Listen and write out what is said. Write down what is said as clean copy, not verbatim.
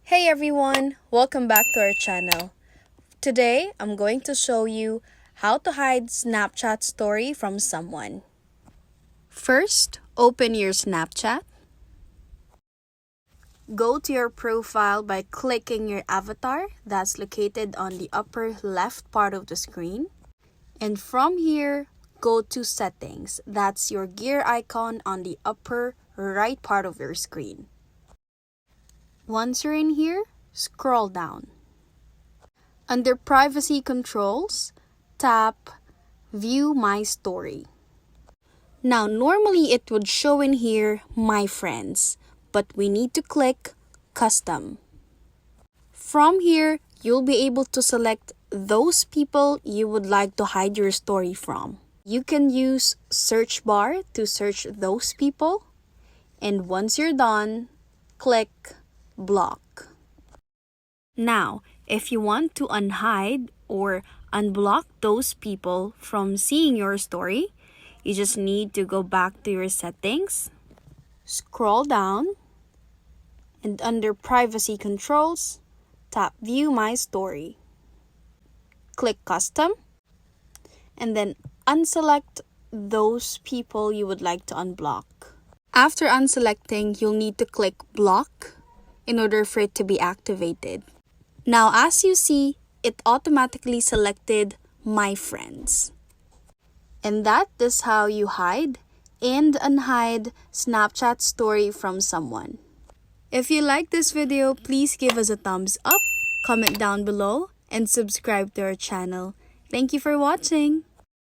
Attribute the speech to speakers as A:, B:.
A: Hey everyone, welcome back to our channel. Today, I'm going to show you how to hide Snapchat story from someone. First, open your Snapchat. Go to your profile by clicking your avatar that's located on the upper left part of the screen. And from here, go to settings. That's your gear icon on the upper right part of your screen. Once you're in here, scroll down. Under Privacy Controls, tap View My Story. Now, normally it would show in here My Friends, but we need to click Custom. From here, you'll be able to select those people you would like to hide your story from. You can use search bar to search those people, and once you're done, click Block. Now, if you want to unhide or unblock those people from seeing your story, you just need to go back to your settings, scroll down, and under Privacy Controls, tap View My Story. Click Custom, and then unselect those people you would like to unblock. After unselecting, you'll need to click Block in order for it to be activated. Now, as you see, it automatically selected My Friends. And that is how you hide and unhide Snapchat story from someone. If you like this video, please give us a thumbs up, comment down below, and subscribe to our channel. Thank you for watching!